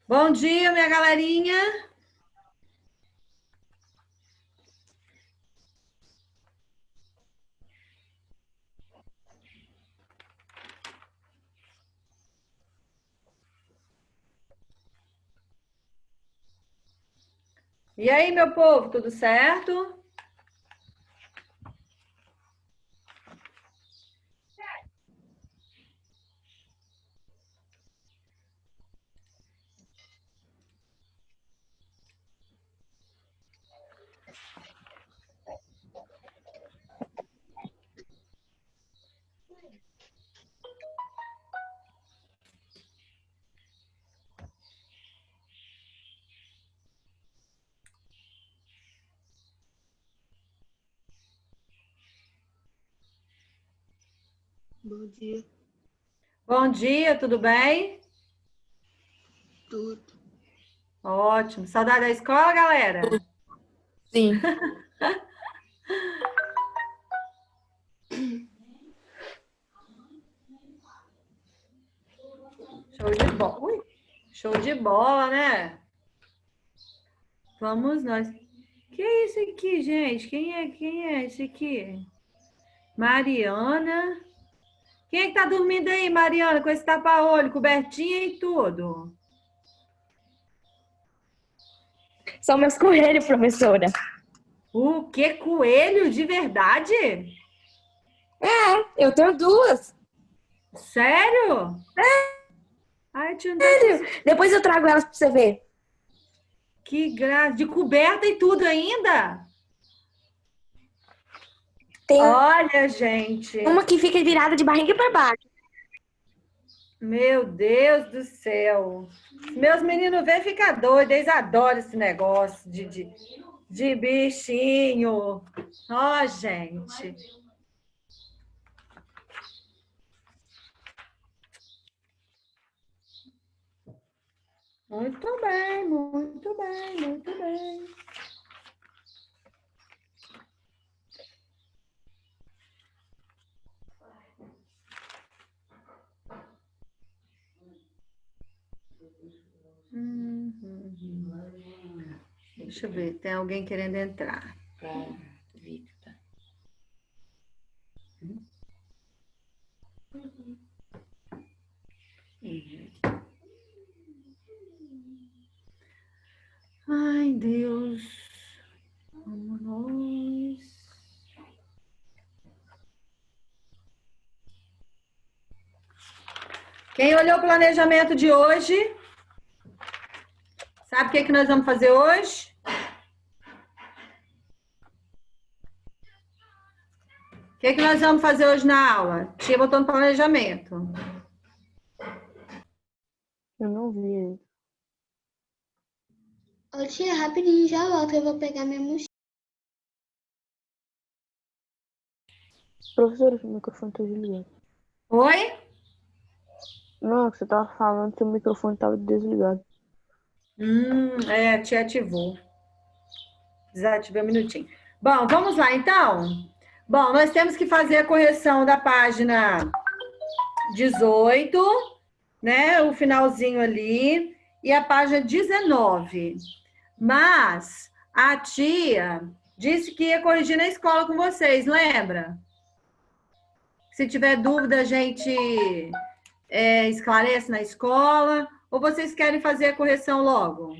Bom dia, minha galerinha. E aí, meu povo, tudo certo? Bom dia. Bom dia, tudo bem? Tudo. Ótimo. Saudade da escola, galera? Sim. Show de bola. Ui, show de bola, né? Vamos nós. Que é isso aqui, gente? Quem é esse aqui? Mariana. Quem é que tá dormindo aí, Mariana, com esse tapa-olho, cobertinha e tudo? São meus coelhos, professora. O que? Coelho de verdade? Eu tenho duas. Sério? Ai, tio, não tá Sério. Depois eu trago elas pra você ver. Que graça. De coberta e tudo ainda? Tem Olha, gente. uma que fica virada de barriga para baixo. Meu Deus do céu. Meus meninos vêm ficar doidos, eles adoram esse negócio de bichinho. Ó, gente. Muito bem, muito bem, muito bem. Deixa eu ver, tem alguém querendo entrar. Ai, Deus. Vamos nós. Quem olhou o planejamento de hoje? Sabe o que nós vamos fazer hoje? O que nós vamos fazer hoje na aula? Tia botou no planejamento. Eu não vi ainda. Ô tia, rapidinho, já volto, eu vou pegar minha mochila. Professora, seu microfone tá desligado. Oi? Não, você tava falando que o microfone tava desligado. A tia ativou. Desativei um minutinho. Bom, vamos lá então. Bom, nós temos que fazer a correção da página 18, né? O finalzinho ali, e a página 19. Mas a tia disse que ia corrigir na escola com vocês, lembra? Se tiver dúvida, a gente esclarece na escola. Ou vocês querem fazer a correção logo? O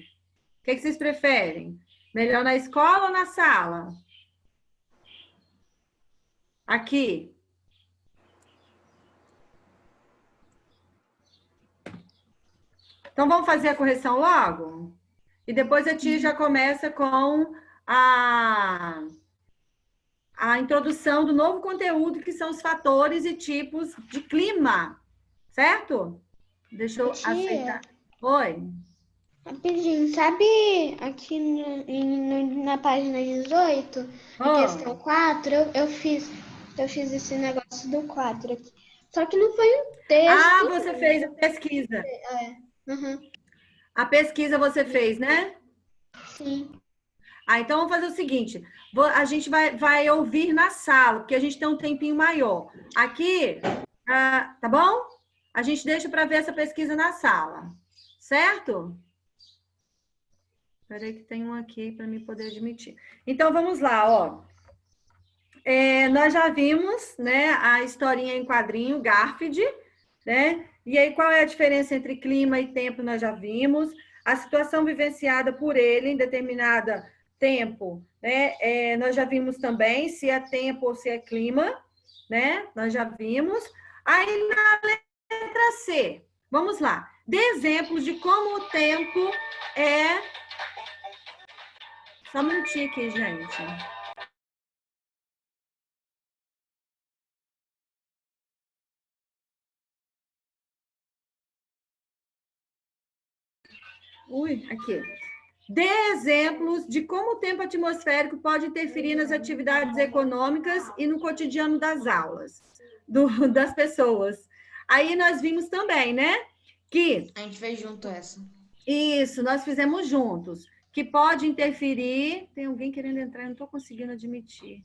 que vocês preferem? Melhor na escola ou na sala? Aqui. Então, vamos fazer a correção logo? E depois a tia já começa com a introdução do novo conteúdo, que são os fatores e tipos de clima. Certo? Deixa eu Tia. aceitar. Oi. Rapidinho, sabe aqui na página 18, a questão 4, eu fiz esse negócio do 4 aqui. Só que não foi um texto. Você fez a pesquisa. Uhum. A pesquisa você fez, né? Sim. Então vamos fazer o seguinte: a gente vai ouvir na sala, porque a gente tem um tempinho maior. Aqui, tá bom? a gente deixa para ver essa pesquisa na sala, certo? Espera aí que tem um aqui para mim poder admitir. Então, vamos lá, ó. Nós já vimos, né, a historinha em quadrinho, Garfield, né? E aí, qual é a diferença entre clima e tempo? Nós já vimos. A situação vivenciada por ele em determinada tempo, né? Nós já vimos também se é tempo ou se é clima, né? Nós já vimos. Aí, na letra C, vamos lá. Dê exemplos de como o tempo é... Só um minutinho aqui, gente. Aqui. Dê exemplos de como o tempo atmosférico pode interferir nas atividades econômicas e no cotidiano das aulas, das pessoas. Aí nós vimos também, né? Que... A gente fez junto essa. Isso, nós fizemos juntos. Que pode interferir... Tem alguém querendo entrar, eu não estou conseguindo admitir.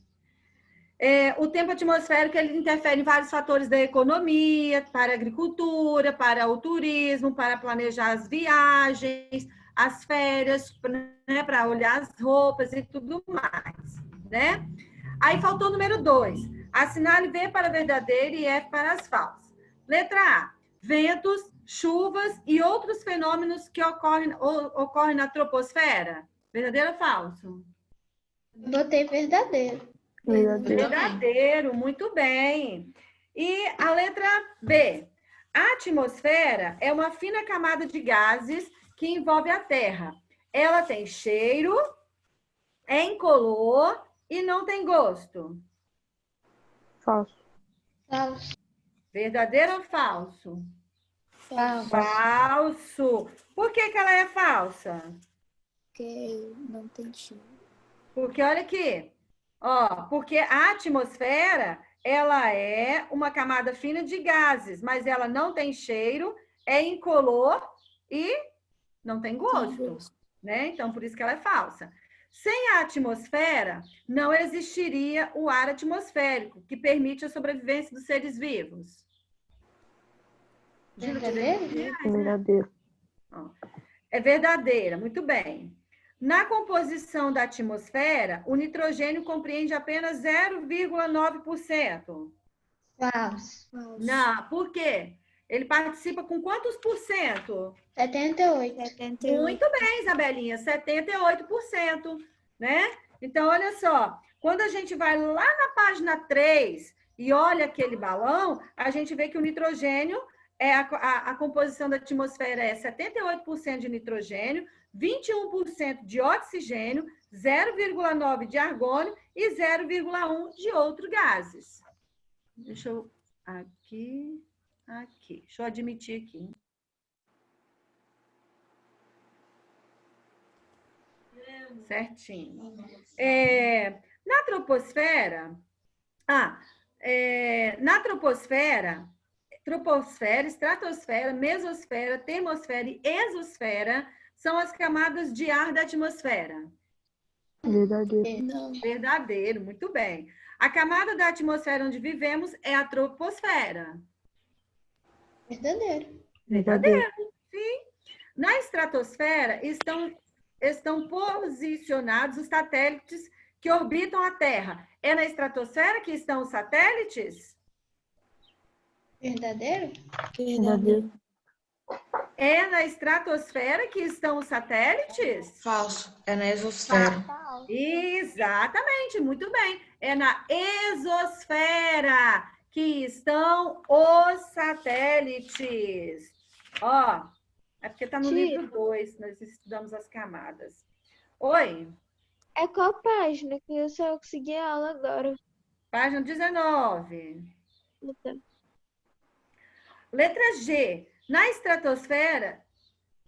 O tempo atmosférico ele interfere em vários fatores da economia, para a agricultura, para o turismo, para planejar as viagens, as férias, né, para olhar as roupas e tudo mais, né? Aí faltou o número 2. Assinale V para verdadeiro e F para as falsas. Letra A. Ventos, chuvas e outros fenômenos que ocorrem na troposfera. Verdadeiro ou falso? Botei verdadeiro. Verdadeiro, muito bem. E a letra B. A atmosfera é uma fina camada de gases que envolve a Terra. Ela tem cheiro, é incolor e não tem gosto. Falso. Falso. Verdadeiro ou falso? Falso. Falso. Por que ela é falsa? Porque não tem cheiro. Porque, olha aqui, ó, porque a atmosfera, ela é uma camada fina de gases, mas ela não tem cheiro, é incolor e não tem gosto, né? Então, por isso que ela é falsa. Sem a atmosfera, não existiria o ar atmosférico, que permite a sobrevivência dos seres vivos. Verdadeiro? Verdadeiro. É verdadeira, muito bem. Na composição da atmosfera, o nitrogênio compreende apenas 0,9%. Falso. Não, por quê? Ele participa com quantos por cento? 78. 78. Muito bem, Isabelinha, 78%, né? Então, olha só, quando a gente vai lá na página 3 e olha aquele balão, a gente vê que o nitrogênio, a composição da atmosfera é 78% de nitrogênio, 21% de oxigênio, 0,9% de argônio e 0,1% de outros gases. Deixa eu... Aqui... Deixa eu admitir aqui. Certinho. Na troposfera... na troposfera, estratosfera, mesosfera, termosfera e exosfera são as camadas de ar da atmosfera. Verdadeiro. Não. Verdadeiro, muito bem. A camada da atmosfera onde vivemos é a troposfera. Verdadeiro. Verdadeiro, sim. Na estratosfera estão posicionados os satélites que orbitam a Terra. É na estratosfera que estão os satélites? Verdadeiro? Verdadeiro. É na estratosfera que estão os satélites? Falso. É na exosfera. Exatamente, muito bem. É na exosfera que estão os satélites. Ó, é porque está no livro 2, nós estudamos as camadas. Oi, É qual página que eu só consegui a aula agora? página 19. Então, Letra G. Na estratosfera,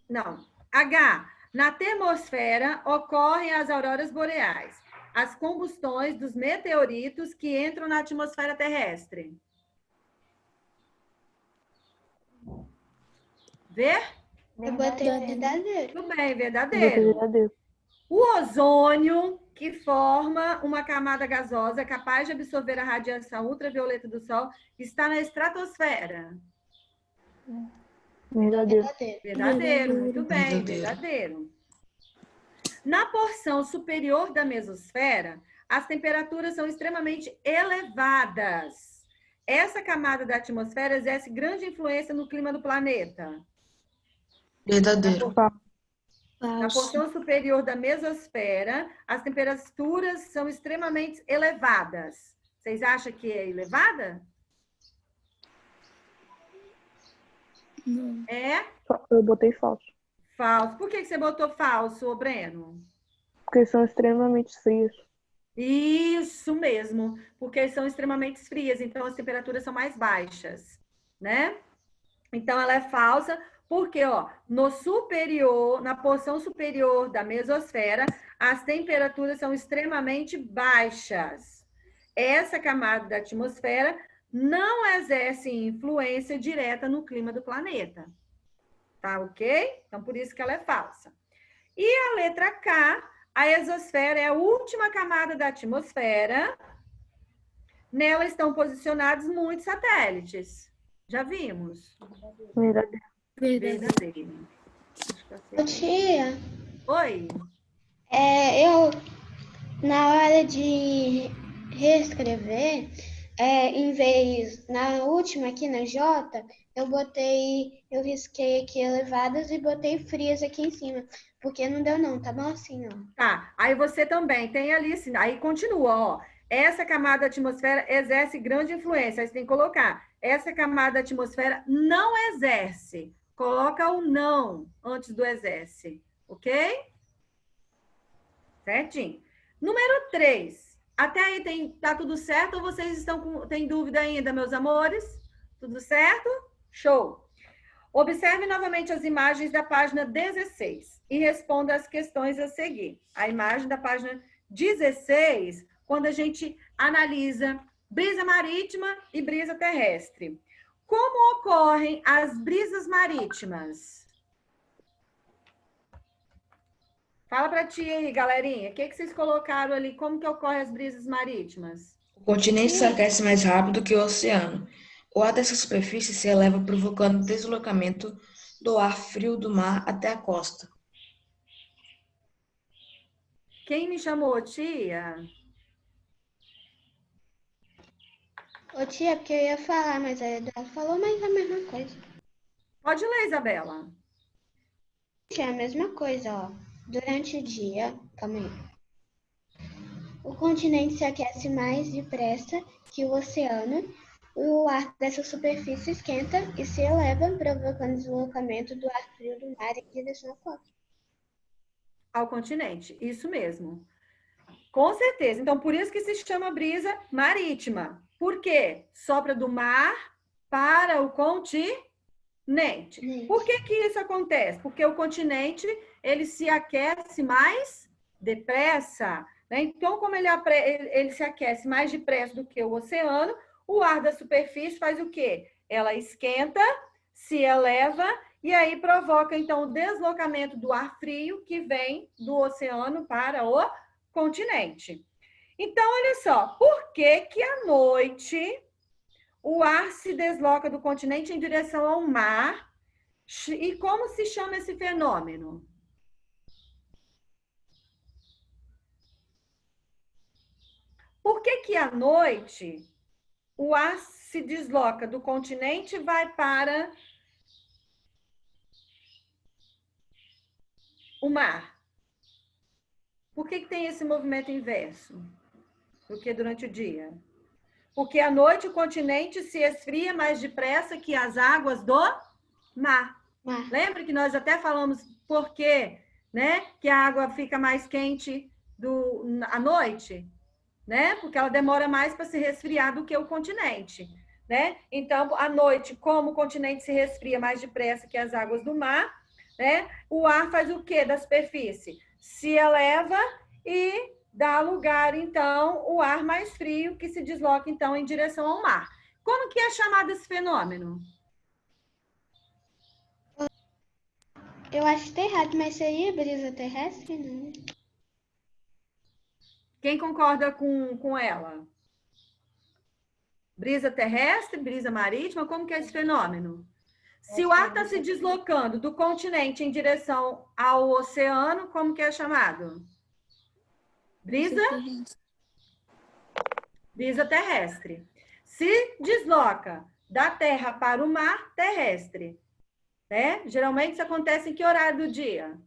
não, H. Na termosfera ocorrem as auroras boreais, as combustões dos meteoritos que entram na atmosfera terrestre. Ver? Eu botei verdadeiro. Tudo bem, verdadeiro. Verdadeiro. O ozônio, que forma uma camada gasosa capaz de absorver a radiação ultravioleta do Sol, está na estratosfera. Verdadeiro. Verdadeiro. Verdadeiro, muito bem, Verdadeiro. verdadeiro. Na porção superior da mesosfera, as temperaturas são extremamente elevadas. Essa camada da atmosfera exerce grande influência no clima do planeta. Verdadeiro. Na porção superior da mesosfera, as temperaturas são extremamente elevadas. Vocês acham que é elevada? Não. É Eu botei falso. falso. Por que você botou falso, ô Breno? Porque são extremamente frias. Isso mesmo, porque são extremamente frias, então as temperaturas são mais baixas, né? Então ela é falsa, porque ó, no superior, na porção superior da mesosfera, as temperaturas são extremamente baixas. Essa camada da atmosfera não exerce influência direta no clima do planeta. Tá ok? Então por isso que ela é falsa. E a letra K, a exosfera é a última camada da atmosfera. Nela estão posicionados muitos satélites. Já vimos? Verdadeiro. Verdadeiro. Ô, tia, Oi. eu, na hora de reescrever, em vez, na última aqui na J, eu risquei aqui elevadas e botei frias aqui em cima, porque não deu não, tá bom assim, ó. Tá. Aí você também tem ali, assim, aí continua, ó. Essa camada da atmosfera exerce grande influência. Aí você tem que colocar. Essa camada da atmosfera não exerce. Coloca o não antes do exerce. Ok? Certinho. Número 3. Até aí tá tudo certo ou vocês têm dúvida ainda, meus amores? Tudo certo? Show! Observe novamente as imagens da página 16 e responda as questões a seguir. A imagem da página 16, quando a gente analisa brisa marítima e brisa terrestre. Como ocorrem as brisas marítimas? Fala para ti aí, galerinha. O que vocês colocaram ali? Como que ocorrem as brisas marítimas? O continente se aquece mais rápido que o oceano. O ar dessa superfície se eleva, provocando deslocamento do ar frio do mar até a costa. Quem me chamou, tia? Ô, tia, porque eu ia falar, mas a Eduardo falou mais a mesma coisa. Pode ler, Isabela. É a mesma coisa, ó. Durante o dia, calma aí. O continente se aquece mais depressa que o oceano. O ar dessa superfície esquenta e se eleva, provocando deslocamento do ar frio do mar em direção à costa. Ao continente, isso mesmo. Com certeza. Então, por isso que se chama brisa marítima. Por quê? Sopra do mar para o continente. Por que que isso acontece? Porque o continente, ele se aquece mais depressa, né? Então, como ele se aquece mais depressa do que o oceano, o ar da superfície faz o quê? Ela esquenta, se eleva e aí provoca, então, o deslocamento do ar frio que vem do oceano para o continente. Então, olha só, por que que à noite o ar se desloca do continente em direção ao mar? E como se chama esse fenômeno? Por que que à noite o ar se desloca do continente e vai para o mar? Por que que tem esse movimento inverso do que durante o dia? Porque à noite o continente se esfria mais depressa que as águas do mar. Lembra que nós até falamos por quê, né? Que a água fica mais quente à noite, né? Porque ela demora mais para se resfriar do que o continente, né? Então, à noite, como o continente se resfria mais depressa que as águas do mar, né? O ar faz o quê da superfície? Se eleva e dá lugar, então, o ar mais frio que se desloca, então, em direção ao mar. Como que é chamado esse fenômeno? Eu acho que tá errado, mas seria brisa terrestre, não? Quem concorda com ela? Brisa terrestre, brisa marítima, como que é esse fenômeno? Se o ar está se deslocando do continente em direção ao oceano, como que é chamado? Brisa? Brisa terrestre. Se desloca da terra para o mar, terrestre. Né? Geralmente isso acontece em que horário do dia?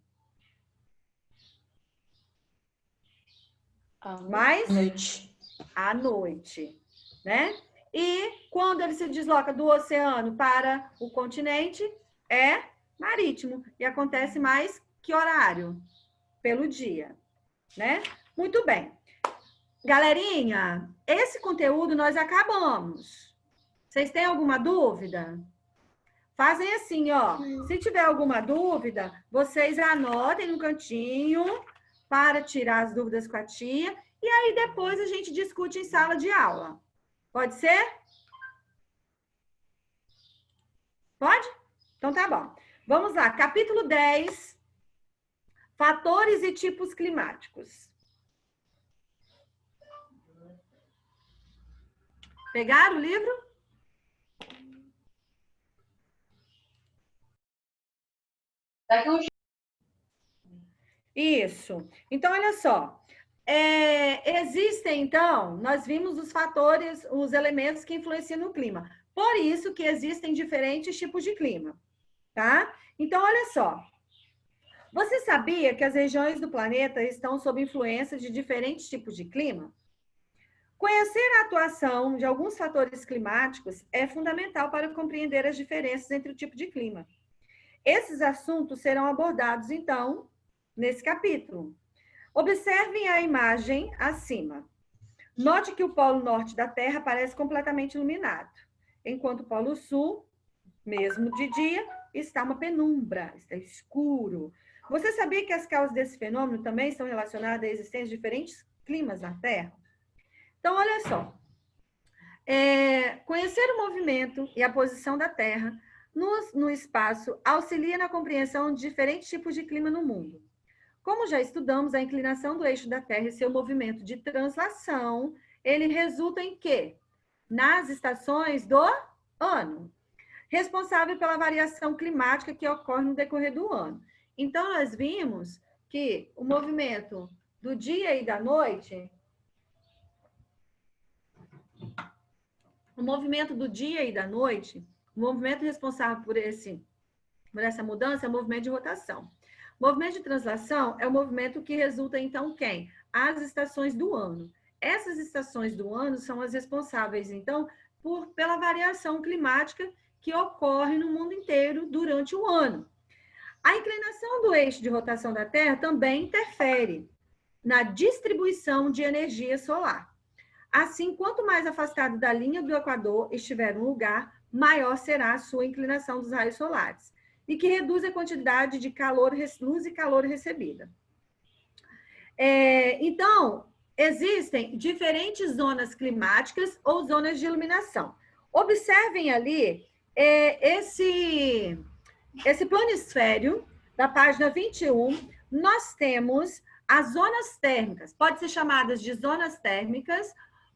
Mais Noite. à noite, né? E quando ele se desloca do oceano para o continente, é marítimo. E acontece mais que horário? Pelo dia, né? Muito bem. Galerinha, esse conteúdo nós acabamos. Vocês têm alguma dúvida? Fazem assim, ó. Se tiver alguma dúvida, vocês anotem no cantinho para tirar as dúvidas com a tia. E aí depois a gente discute em sala de aula. Pode ser? Pode? Então tá bom. Vamos lá, capítulo 10. Fatores e tipos climáticos. Pegaram o livro? Isso. Então, olha só. Existem, então, nós vimos os fatores, os elementos que influenciam no clima. Por isso que existem diferentes tipos de clima, tá? Então, olha só. Você sabia que as regiões do planeta estão sob influência de diferentes tipos de clima? Conhecer a atuação de alguns fatores climáticos é fundamental para compreender as diferenças entre o tipo de clima. Esses assuntos serão abordados, então, nesse capítulo. Observem a imagem acima. Note que o polo norte da Terra parece completamente iluminado, enquanto o polo sul, mesmo de dia, está uma penumbra, está escuro. Você sabia que as causas desse fenômeno também estão relacionadas à existência de diferentes climas na Terra? Então, olha só. Conhecer o movimento e a posição da Terra no espaço auxilia na compreensão de diferentes tipos de clima no mundo. Como já estudamos, a inclinação do eixo da Terra e seu movimento de translação, ele resulta em quê? Nas estações do ano, responsável pela variação climática que ocorre no decorrer do ano. Então, nós vimos que o movimento do dia e da noite, o movimento responsável por essa mudança é o movimento de rotação. O movimento de translação é o movimento que resulta, então, quem? As estações do ano. Essas estações do ano são as responsáveis, então, pela variação climática que ocorre no mundo inteiro durante o ano. A inclinação do eixo de rotação da Terra também interfere na distribuição de energia solar. Assim, quanto mais afastado da linha do Equador estiver um lugar, maior será a sua inclinação dos raios solares, e que reduz a quantidade de luz e calor recebida. Então, existem diferentes zonas climáticas ou zonas de iluminação. Observem ali esse planisfério da página 21, nós temos as zonas térmicas, pode ser chamadas de zonas térmicas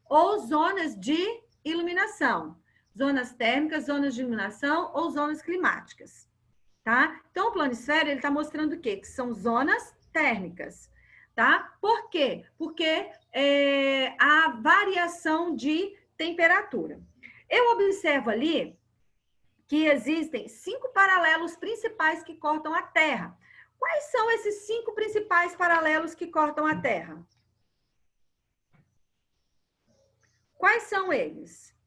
ou zonas de iluminação. Zonas térmicas, zonas de iluminação ou zonas climáticas. Tá? Então, o planisfério, ele está mostrando o quê? Que são zonas térmicas, tá? Por quê? Porque há variação de temperatura. Eu observo ali que existem 5 paralelos principais que cortam a Terra. Quais são esses 5 principais paralelos que cortam a Terra? Quais são eles?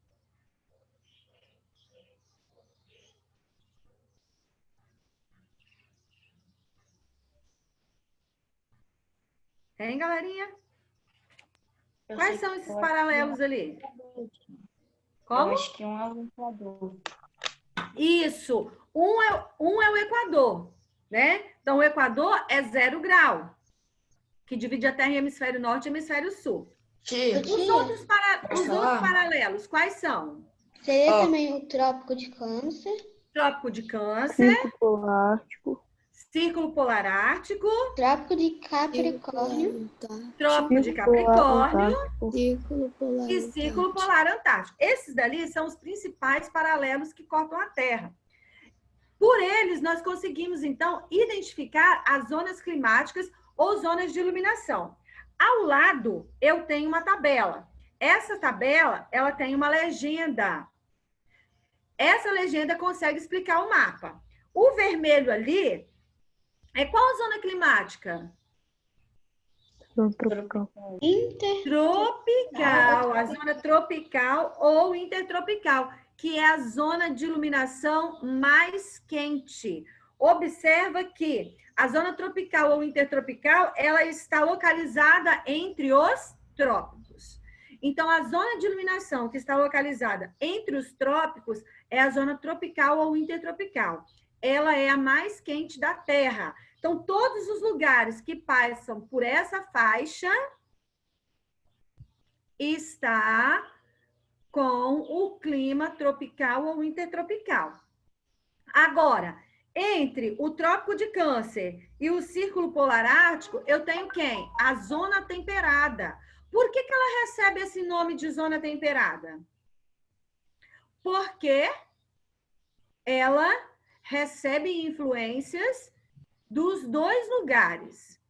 Hein, galerinha? Quais são esses paralelos ali? Como? Eu acho que um é o Equador. Isso. Um é o Equador, né? Então, o Equador é 0 grau, que divide a Terra em hemisfério norte e hemisfério sul. Tia, Os outros paralelos, quais são? Seria também o Trópico de Câncer, Trópico de Câncer, Círculo Polar Ártico, Círculo Polar Ártico, Trópico de Capricórnio, Trópico de Círculo Polar Capricórnio Antártico, Círculo polar e Círculo Polar Antártico. Esses dali são os principais paralelos que cortam a Terra. Por eles, nós conseguimos, então, identificar as zonas climáticas ou zonas de iluminação. Ao lado, eu tenho uma tabela. Essa tabela, ela tem uma legenda. Essa legenda consegue explicar o mapa. O vermelho ali é qual zona climática? Tropical. Tropical, a zona tropical ou intertropical, que é a zona de iluminação mais quente. Observa que a zona tropical ou intertropical, ela está localizada entre os trópicos. Então, a zona de iluminação que está localizada entre os trópicos é a zona tropical ou intertropical. Ela é a mais quente da Terra. Então, todos os lugares que passam por essa faixa está com o clima tropical ou intertropical. Agora, entre o Trópico de Câncer e o Círculo Polar Ártico, eu tenho quem? A zona temperada. Por que ela recebe esse nome de zona temperada? Porque ela recebe influências dos dois lugares.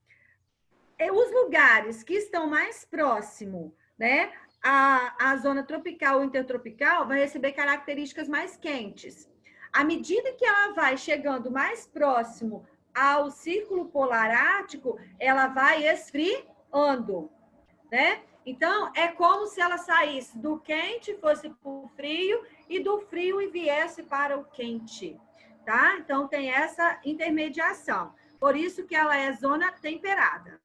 Os lugares que estão mais próximos, né, à zona tropical ou intertropical, vai receber características mais quentes. À medida que ela vai chegando mais próximo ao Círculo Polar Ártico, ela vai esfriando, né? Então, é como se ela saísse do quente, fosse para o frio, e do frio e viesse para o quente, tá? Então, tem essa intermediação. Por isso que ela é zona temperada.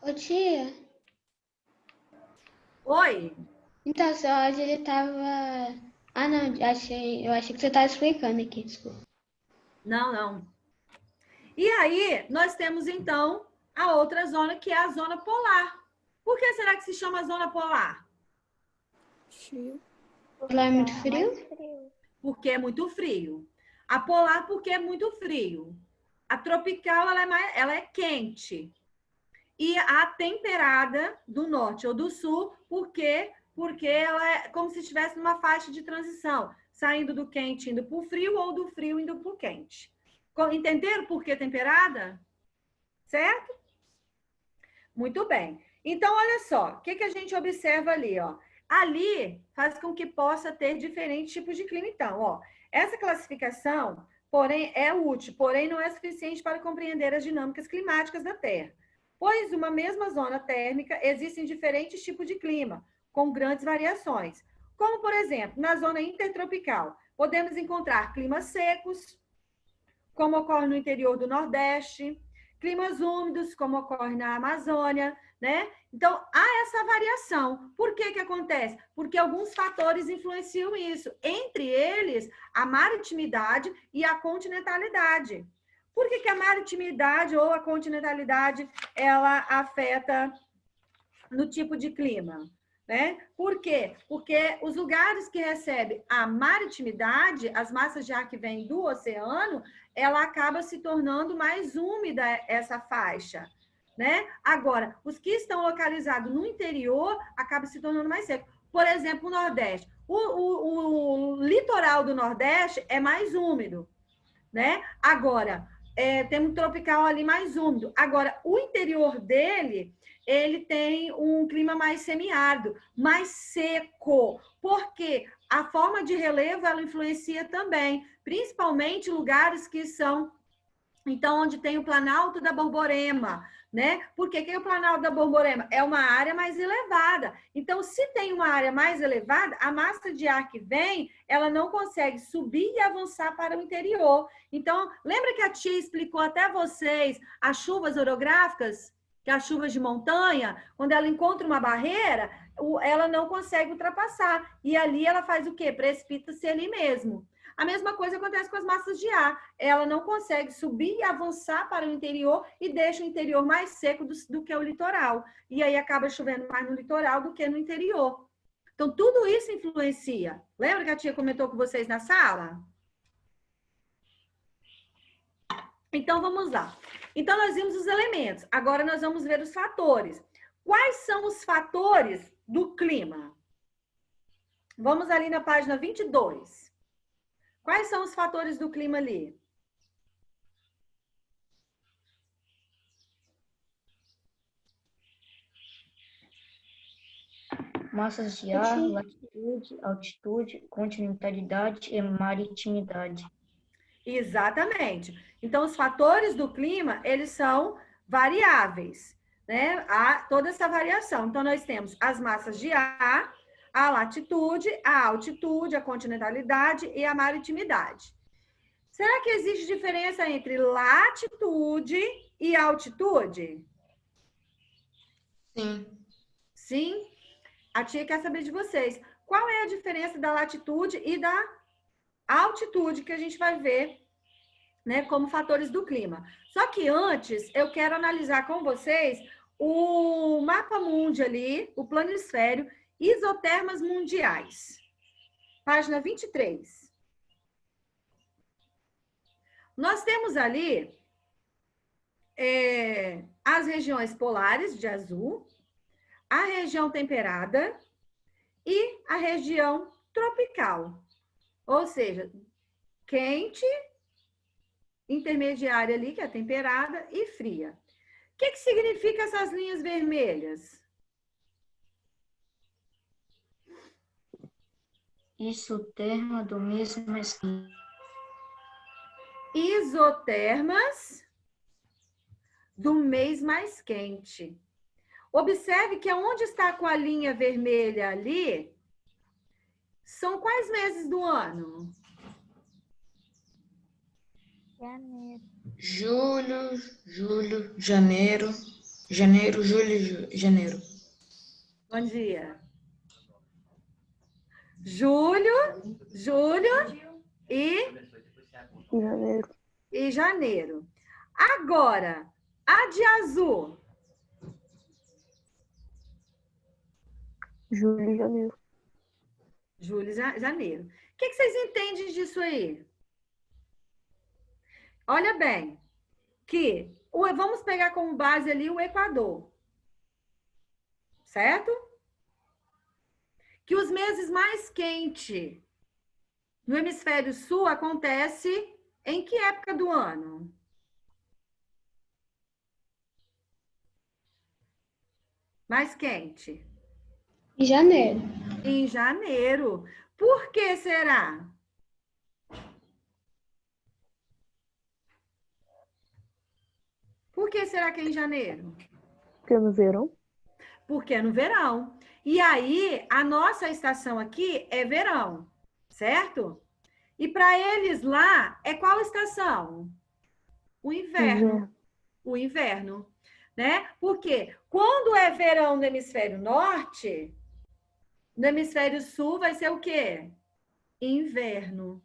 Ô, tia. Oi? Então, seu áudio, ele tava... Ah, não, eu achei que você tava explicando aqui, desculpa. Não, não. E aí, nós temos, então, a outra zona, que é a zona polar. Por que será que se chama zona polar? Frio. Lá é muito frio? Porque é muito frio. A polar, porque é muito frio. A tropical, ela é quente. E a temperada do norte ou do sul, porque ela é como se estivesse numa faixa de transição, saindo do quente indo para o frio ou do frio indo para o quente. Entenderam por que temperada? Certo? Muito bem. Então, olha só, o que a gente observa ali, ó? Ali faz com que possa ter diferentes tipos de clima. Então, ó, essa classificação, porém, é útil, porém não é suficiente para compreender as dinâmicas climáticas da Terra. Pois uma mesma zona térmica existem diferentes tipos de clima, com grandes variações. Como, por exemplo, na zona intertropical, podemos encontrar climas secos, como ocorre no interior do Nordeste, climas úmidos, como ocorre na Amazônia, né? Então, há essa variação. Por que acontece? Porque alguns fatores influenciam isso, entre eles, a maritimidade e a continentalidade. Por que a maritimidade ou a continentalidade, ela afeta no tipo de clima? Né? Por quê? Porque os lugares que recebem a maritimidade, as massas de ar que vêm do oceano, ela acaba se tornando mais úmida essa faixa, né? Agora, os que estão localizados no interior acabam se tornando mais seco. Por exemplo, o Nordeste. O litoral do Nordeste é mais úmido, né? Agora, tem um tropical ali mais úmido. Agora, o interior dele, ele tem um clima mais semiárido, mais seco. Por quê? A forma de relevo, ela influencia também, principalmente lugares que são, então, onde tem o Planalto da Borborema, né? Por que o Planalto da Borborema? É uma área mais elevada. Então, se tem uma área mais elevada, a massa de ar que vem, ela não consegue subir e avançar para o interior. Então, lembra que a tia explicou até vocês as chuvas orográficas? Que as chuvas de montanha, quando ela encontra uma barreira, ela não consegue ultrapassar. E ali ela faz o quê? Precipita-se ali mesmo. A mesma coisa acontece com as massas de ar. Ela não consegue subir e avançar para o interior e deixa o interior mais seco do que o litoral. E aí acaba chovendo mais no litoral do que no interior. Então, tudo isso influencia. Lembra que a tia comentou com vocês na sala? Então, vamos lá. Então, nós vimos os elementos. Agora, nós vamos ver os fatores. Quais são os fatores do clima? Vamos ali na página 22. Quais são os fatores do clima ali? Massas de ar, latitude, altitude, continentalidade e maritimidade. Exatamente. Então, os fatores do clima, eles são variáveis, né? Há toda essa variação. Então, nós temos as massas de ar, a latitude, a altitude, a continentalidade e a maritimidade. Será que existe diferença entre latitude e altitude? Sim. Sim? A tia quer saber de vocês. Qual é a diferença da latitude e da altitude que a gente vai ver, né, como fatores do clima? Só que antes, eu quero analisar com vocês o mapa mundi ali, o planisfério, isotermas mundiais. Página 23. Nós temos ali as regiões polares de azul, a região temperada e a região tropical. Ou seja, quente, intermediária ali, que é temperada, e fria. O que significa essas linhas vermelhas? Isoterma do mês mais quente. Isotermas do mês mais quente. Observe que onde está com a linha vermelha ali, são quais meses do ano? Julho, janeiro, julho, janeiro. Bom dia. Julho Janeiro. e janeiro. Agora, a de azul. Julho e janeiro. Julho e janeiro. O que vocês entendem disso aí? Olha bem, que vamos pegar como base ali o Equador. Certo? Que os meses mais quentes no hemisfério sul acontece em que época do ano? Mais quente? Em janeiro. Em janeiro. Por que será? Por que será que é em janeiro? Porque no verão. Porque é no verão. E aí, a nossa estação aqui é verão, certo? E para eles lá, é qual estação? O inverno. O inverno, né? Porque quando é verão no hemisfério norte, no hemisfério sul vai ser o quê? Inverno.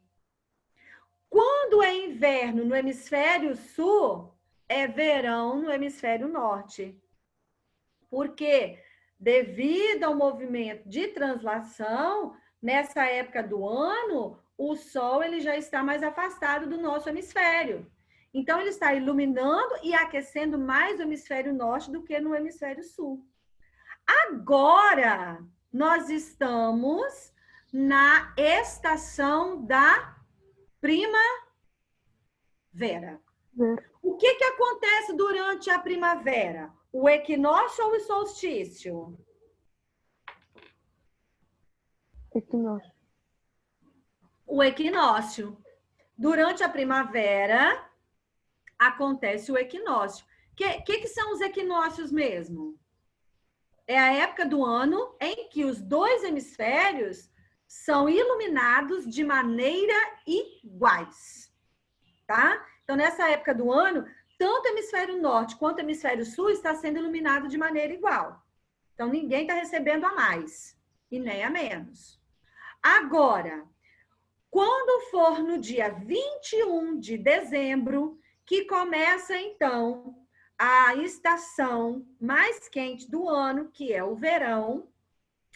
Quando é inverno no hemisfério sul, é verão no hemisfério norte. Porque devido ao movimento de translação, nessa época do ano, o Sol ele já está mais afastado do nosso hemisfério. Então, ele está iluminando e aquecendo mais o hemisfério norte do que no hemisfério sul. Agora, nós estamos na estação da primavera. O que acontece durante a primavera? O equinócio ou o solstício? Equinócio. O equinócio. Durante a primavera, acontece o equinócio. Que são os equinócios mesmo? É a época do ano em que os dois hemisférios são iluminados de maneira iguais, tá? Então, nessa época do ano, tanto o hemisfério norte quanto o hemisfério sul está sendo iluminado de maneira igual. Então, ninguém está recebendo a mais e nem a menos. Agora, quando for no dia 21 de dezembro, que começa, então, a estação mais quente do ano, que é o verão,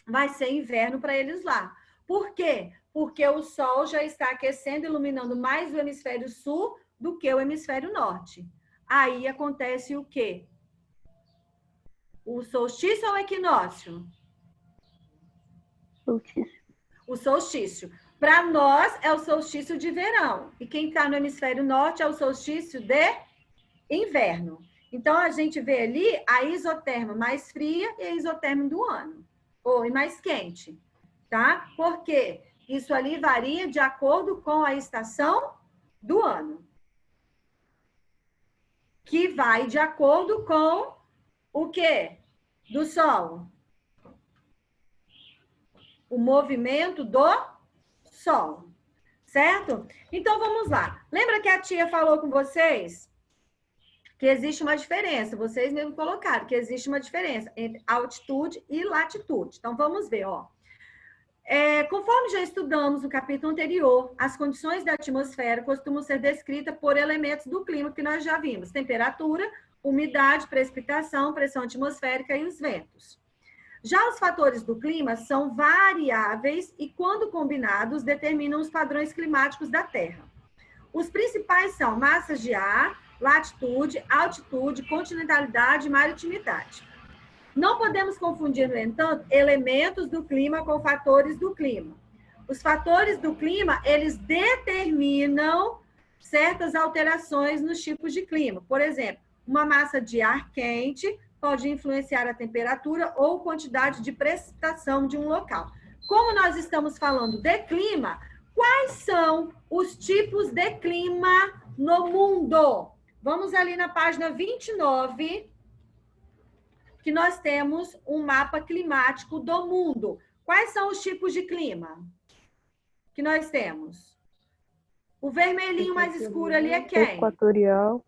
vai ser inverno para eles lá. Por quê? Porque o Sol já está aquecendo, iluminando mais o hemisfério sul do que o hemisfério norte. Aí acontece o quê? O solstício ou o equinócio? Solstício. O solstício. Para nós, é o solstício de verão. E quem está no hemisfério norte é o solstício de inverno. Então, a gente vê ali a isoterma mais fria e a isoterma do ano. Ou mais quente, tá? Porque isso ali varia de acordo com a estação do ano. Que vai de acordo com o quê? Do Sol. O movimento do Sol. Certo? Então, vamos lá. Lembra que a tia falou com vocês que existe uma diferença? Vocês mesmo colocaram que existe uma diferença entre altitude e latitude. Então, vamos ver, ó. Conforme já estudamos no capítulo anterior, as condições da atmosfera costumam ser descritas por elementos do clima que nós já vimos: temperatura, umidade, precipitação, pressão atmosférica e os ventos. Já os fatores do clima são variáveis e, quando combinados, determinam os padrões climáticos da Terra. Os principais são massas de ar, latitude, altitude, continentalidade e maritimidade. Não podemos confundir, no entanto, elementos do clima com fatores do clima. Os fatores do clima, eles determinam certas alterações nos tipos de clima. Por exemplo, uma massa de ar quente pode influenciar a temperatura ou quantidade de precipitação de um local. Como nós estamos falando de clima, quais são os tipos de clima no mundo? Vamos ali na página 29, que nós temos um mapa climático do mundo. Quais são os tipos de clima que nós temos? O vermelhinho mais escuro ali é quem? Equatorial.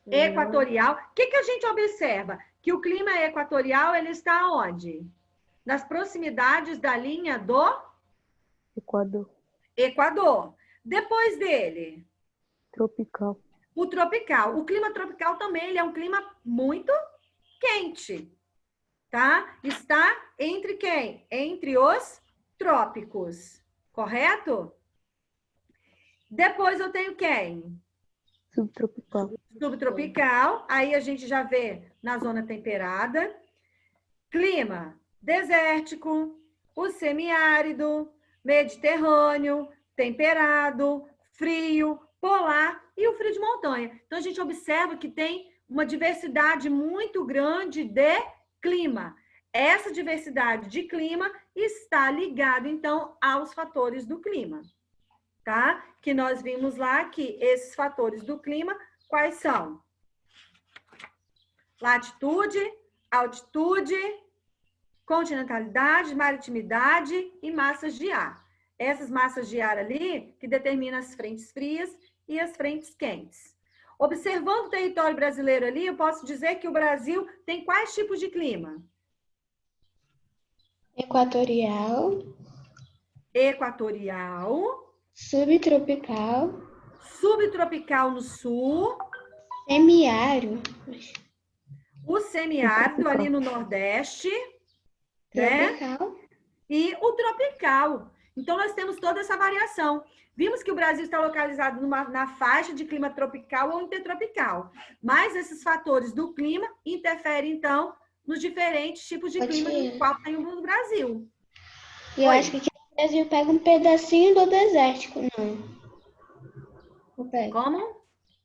Equatorial. O que a gente observa? Que o clima equatorial, ele está onde? Nas proximidades da linha do Equador. Depois dele? Tropical. O tropical. O clima tropical também, ele é um clima muito quente, tá? Está entre quem? Entre os trópicos, correto? Depois eu tenho quem? Subtropical. Subtropical, aí a gente já vê na zona temperada. Clima desértico, o semiárido, mediterrâneo, temperado, frio, polar e o frio de montanha. Então, a gente observa que tem uma diversidade muito grande de clima. Essa diversidade de clima está ligada, então, aos fatores do clima, tá? Que nós vimos lá que esses fatores do clima, quais são? Latitude, altitude, continentalidade, maritimidade e massas de ar. Essas massas de ar ali que determinam as frentes frias e as frentes quentes. Observando o território brasileiro ali, eu posso dizer que o Brasil tem quais tipos de clima? Equatorial, Equatorial, subtropical, subtropical no sul, semiárido, o semiárido ali no nordeste, né? tropical. E o tropical. Então, nós temos toda essa variação. Vimos que o Brasil está localizado na faixa de clima tropical ou intertropical. Mas esses fatores do clima interferem, então, nos diferentes tipos de clima no qual tem o Brasil. E eu acho que aqui no Brasil pega um pedacinho do desértico, não. Ou pega? Como?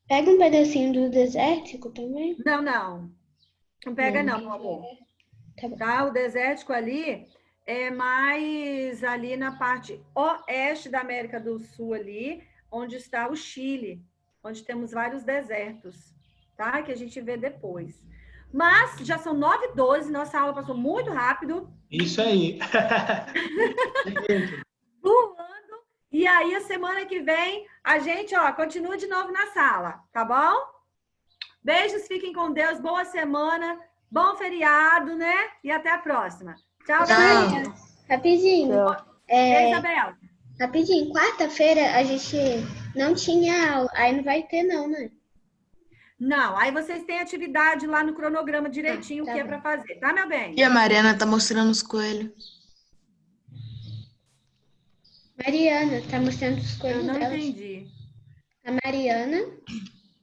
Pega um pedacinho do desértico também? Não, não. Não pega não, meu amor. Tá bom. Tá? O desértico ali é mais ali na parte oeste da América do Sul ali, onde está o Chile, onde temos vários desertos, tá? Que a gente vê depois. Mas já são 9h12, nossa aula passou muito rápido. Isso aí. Voando. E aí, a semana que vem, a gente, ó, continua de novo na sala, tá bom? Beijos, fiquem com Deus, boa semana, bom feriado, né? E até a próxima. Tchau, Maria, rapidinho. Isabela. Rapidinho, quarta-feira a gente não tinha aula, aí não vai ter não, né? Não, aí vocês têm atividade lá no cronograma direitinho, o tá que é bom. para fazer, tá, meu bem? E a Mariana tá mostrando os coelhos. Mariana tá mostrando os Eu coelhos não dela. entendi. A Mariana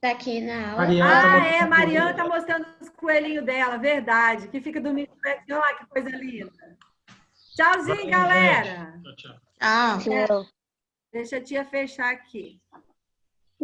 tá aqui na aula. Mariana tá Ah, mostrando a Mariana tá mostrando os coelhinhos dela, verdade, que fica dormindo pertinho, olha lá que coisa linda. Tchauzinho, galera. Tchau, tchau. Ah, Tchau. Deixa a tia fechar aqui.